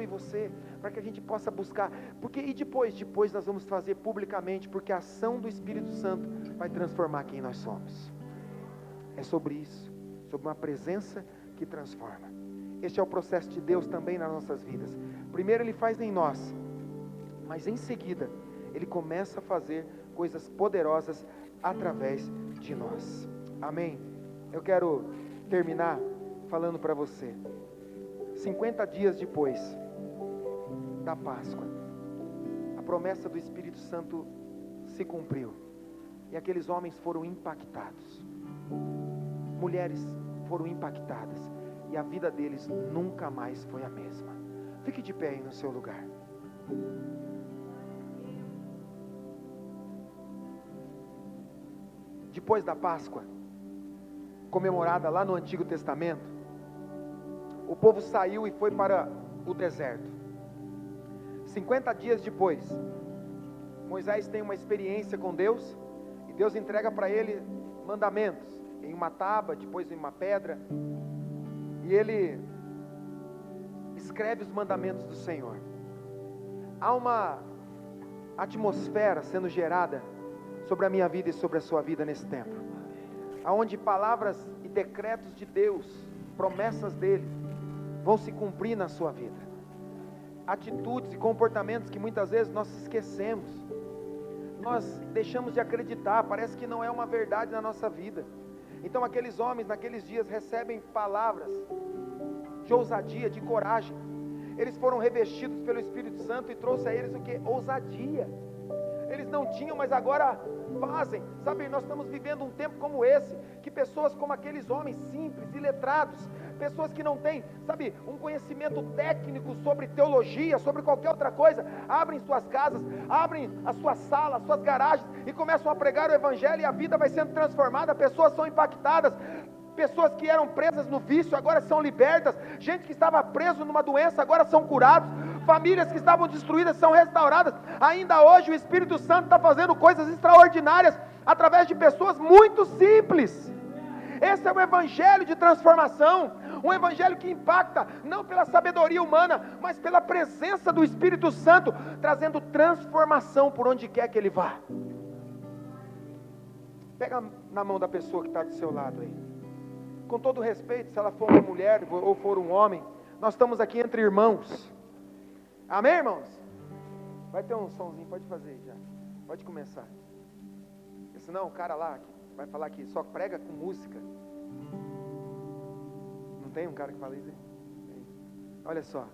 e você, para que a gente possa buscar. Porque e depois nós vamos fazer publicamente, porque a ação do Espírito Santo vai transformar quem nós somos. É sobre isso, sobre uma presença que transforma. Este é o processo de Deus também nas nossas vidas. Primeiro Ele faz em nós, mas em seguida Ele começa a fazer coisas poderosas através de nós. Amém? Eu quero terminar falando para você. 50 dias depois da Páscoa, a promessa do Espírito Santo se cumpriu. E aqueles homens foram impactados. Mulheres foram impactadas. E a vida deles nunca mais foi a mesma. Fique de pé aí no seu lugar. Depois da Páscoa, comemorada lá no Antigo Testamento, o povo saiu e foi para o deserto. 50 dias depois, Moisés tem uma experiência com Deus, e Deus entrega para ele mandamentos, em uma tábua, depois em uma pedra, e ele escreve os mandamentos do Senhor. Há uma atmosfera sendo gerada sobre a minha vida e sobre a sua vida nesse tempo, aonde palavras e decretos de Deus, promessas dele, vão se cumprir na sua vida. Atitudes e comportamentos que muitas vezes nós esquecemos, nós deixamos de acreditar, parece que não é uma verdade na nossa vida. Então aqueles homens naqueles dias recebem palavras de ousadia, de coragem. Eles foram revestidos pelo Espírito Santo e trouxe a eles o que? Ousadia. Eles não tinham, mas agora fazem. Sabe, nós estamos vivendo um tempo como esse, que pessoas como aqueles homens simples, iletrados, pessoas que não têm, sabe, um conhecimento técnico sobre teologia, sobre qualquer outra coisa, abrem suas casas, abrem as suas salas, as suas garagens e começam a pregar o Evangelho, e a vida vai sendo transformada. Pessoas são impactadas. Pessoas que eram presas no vício agora são libertas. Gente que estava preso numa doença agora são curados. Famílias que estavam destruídas são restauradas. Ainda hoje o Espírito Santo está fazendo coisas extraordinárias através de pessoas muito simples. Esse é o Evangelho de transformação, um Evangelho que impacta, não pela sabedoria humana, mas pela presença do Espírito Santo, trazendo transformação por onde quer que ele vá. Pega na mão da pessoa que está do seu lado aí, com todo respeito, se ela for uma mulher ou for um homem, nós estamos aqui entre irmãos, amém, irmãos? Vai ter um somzinho, pode fazer já, pode começar, porque senão o cara lá vai falar que só prega com música. Não tem um cara que fala isso? Olha só,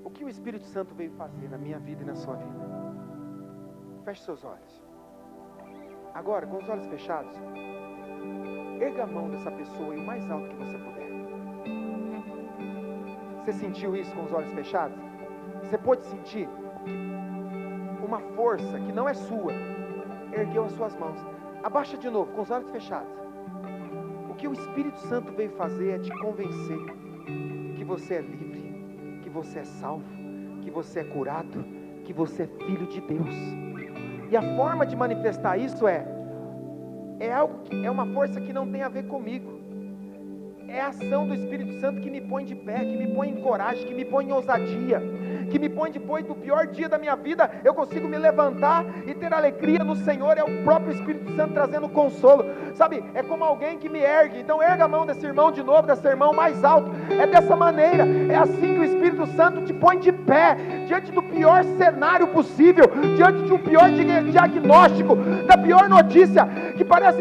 o que o Espírito Santo veio fazer na minha vida e na sua vida? Feche seus olhos. Agora, com os olhos fechados, erga a mão dessa pessoa e o mais alto que você puder. Você sentiu isso com os olhos fechados? Você pode sentir uma força que não é sua, ergueu as suas mãos. Abaixa de novo, com os olhos fechados. O que o Espírito Santo veio fazer é te convencer que você é livre, que você é salvo, que você é curado, que você é filho de Deus. E a forma de manifestar isso é uma força que não tem a ver comigo. É a ação do Espírito Santo que me põe de pé, que me põe em coragem, que me põe em ousadia, que me põe depois do pior dia da minha vida, eu consigo me levantar e ter alegria no Senhor. É o próprio Espírito Santo trazendo consolo, sabe, é como alguém que me ergue. Então erga a mão desse irmão de novo, desse irmão mais alto, é dessa maneira, é assim que o Espírito Santo te põe de pé, diante do pior cenário possível, diante de um pior diagnóstico, da pior notícia, que parece,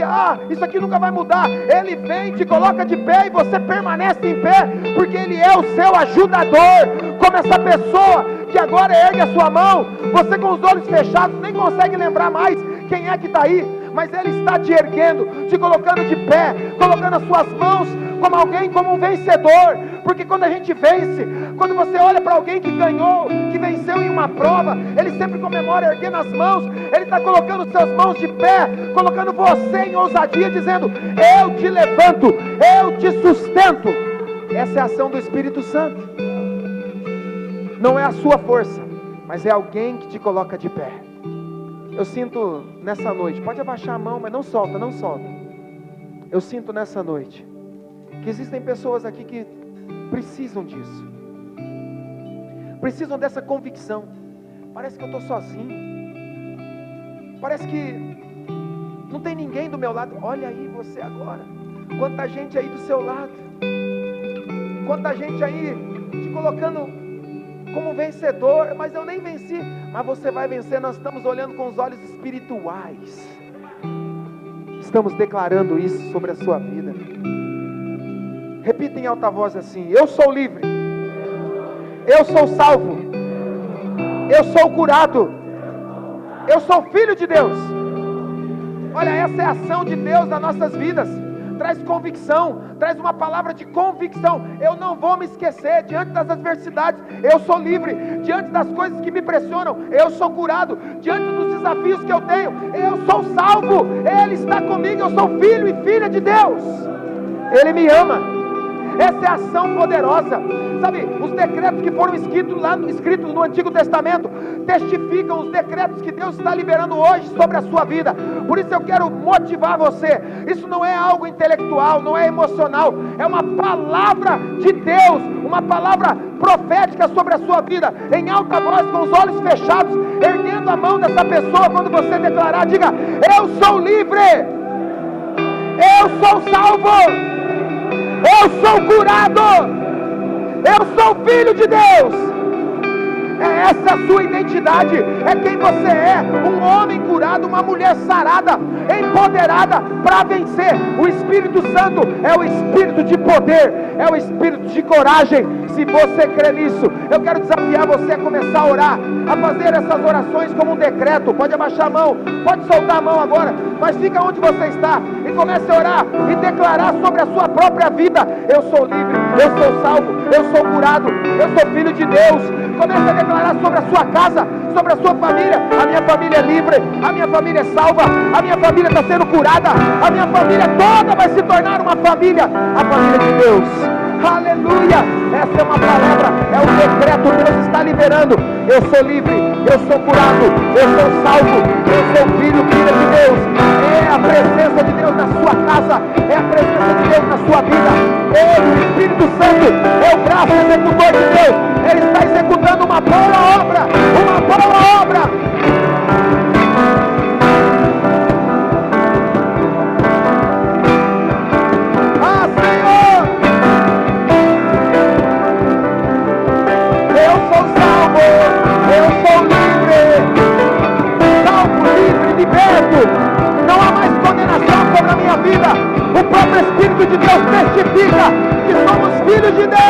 isso aqui nunca vai mudar. Ele vem, te coloca de pé e você permanece em pé, porque Ele é o seu ajudador, como essa pessoa que agora ergue a sua mão. Você com os olhos fechados nem consegue lembrar mais quem é que está aí, mas Ele está te erguendo, te colocando de pé, colocando as suas mãos como alguém, como um vencedor. Porque quando a gente vence, quando você olha para alguém que ganhou, que venceu em uma prova, ele sempre comemora erguendo as mãos. Ele está colocando suas mãos de pé, colocando você em ousadia, dizendo: eu te levanto, eu te sustento. Essa é a ação do Espírito Santo. Não é a sua força, mas é alguém que te coloca de pé. Eu sinto nessa noite, pode abaixar a mão, mas não solta, não solta. Eu sinto nessa noite que existem pessoas aqui que precisam disso, precisam dessa convicção. Parece que eu estou sozinho, parece que não tem ninguém do meu lado. Olha aí você agora, quanta gente aí do seu lado, quanta gente aí te colocando como vencedor, mas eu nem venci. Mas você vai vencer. Nós estamos olhando com os olhos espirituais, estamos declarando isso sobre a sua vida. Repita em alta voz assim: eu sou livre, eu sou salvo, eu sou curado, eu sou filho de Deus. Olha, essa é a ação de Deus nas nossas vidas. Traz convicção, traz uma palavra de convicção. Eu não vou me esquecer diante das adversidades. Eu sou livre diante das coisas que me pressionam. Eu sou curado diante dos desafios que eu tenho. Eu sou salvo. Ele está comigo. Eu sou filho e filha de Deus. Ele me ama. Essa é a ação poderosa. Sabe, os decretos que foram escritos no Antigo Testamento testificam os decretos que Deus está liberando hoje sobre a sua vida. Por isso eu quero motivar você. Isso não é algo intelectual, não é emocional, é uma palavra de Deus, uma palavra profética sobre a sua vida. Em alta voz, com os olhos fechados, erguendo a mão dessa pessoa. Quando você declarar, diga: eu sou livre, eu sou salvo, eu sou curado, eu sou filho de Deus. É essa a sua identidade, é quem você é, um homem curado, uma mulher sarada, empoderada para vencer. O Espírito Santo é o Espírito de poder, é o Espírito de coragem. Se você crê nisso, eu quero desafiar você a começar a orar, a fazer essas orações como um decreto. Pode abaixar a mão, pode soltar a mão agora, mas fica onde você está e comece a orar e declarar sobre a sua própria vida: eu sou livre, eu sou salvo, eu sou curado, eu sou filho de Deus. Comece a declarar sobre a sua casa, sobre a sua família: a minha família é livre, a minha família é salva, a minha família está sendo curada, a minha família toda vai se tornar uma família, a família de Deus. Aleluia! Essa é uma palavra, é um decreto. Deus está liberando. Eu sou livre, eu sou curado, eu sou salvo, eu sou filho, filha de Deus. É a presença de Deus na sua casa, é a presença de Deus na sua vida. Ele, o Espírito Santo, é o braço executor de Deus. Ele está executando uma boa obra, uma boa obra. Não há mais condenação sobre a minha vida. O próprio Espírito de Deus testifica que somos filhos de Deus.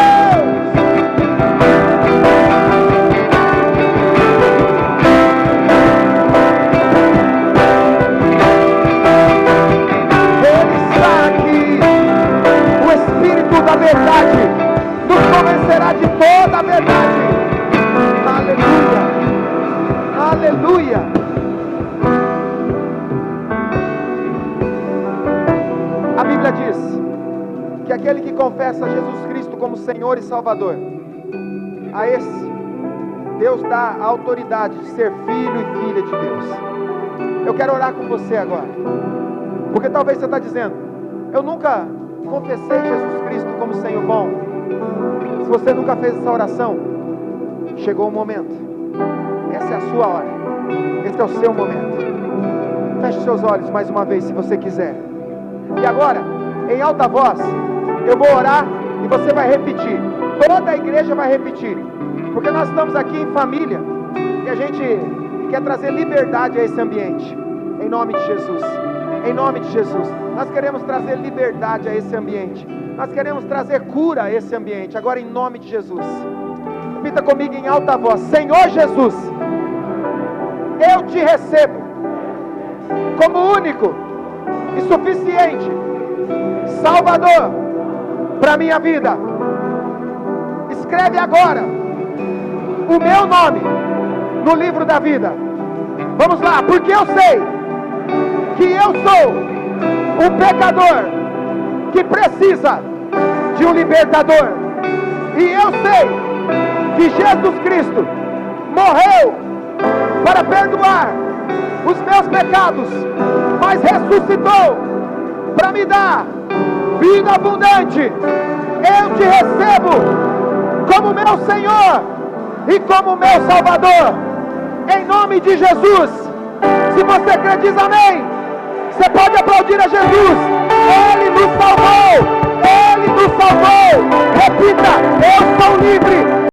Ele está aqui. O Espírito da verdade nos convencerá de toda a verdade. Aleluia. Aleluia. A Bíblia diz que aquele que confessa Jesus Cristo como Senhor e Salvador, a esse Deus dá a autoridade de ser filho e filha de Deus. Eu quero orar com você agora, porque talvez você está dizendo: eu nunca confessei Jesus Cristo como Senhor. Bom, se você nunca fez essa oração, chegou o momento. Essa é a sua hora, esse é o seu momento. Feche seus olhos mais uma vez, se você quiser. E agora, em alta voz, eu vou orar e você vai repetir. Toda a igreja vai repetir, porque nós estamos aqui em família e a gente quer trazer liberdade a esse ambiente. Em nome de Jesus, em nome de Jesus, nós queremos trazer liberdade a esse ambiente. Nós queremos trazer cura a esse ambiente. Agora, em nome de Jesus, repita comigo em alta voz: Senhor Jesus, eu te recebo como único e suficiente Salvador para minha vida. Escreve agora o meu nome no livro da vida. Vamos lá, porque eu sei que eu sou um pecador que precisa de um libertador, e eu sei que Jesus Cristo morreu para perdoar os meus pecados, mas ressuscitou para me dar vida abundante. Eu te recebo como meu Senhor e como meu Salvador, em nome de Jesus. Se você crê, diz amém. Você pode aplaudir a Jesus. Ele nos salvou. Ele nos salvou. Repita: eu sou livre.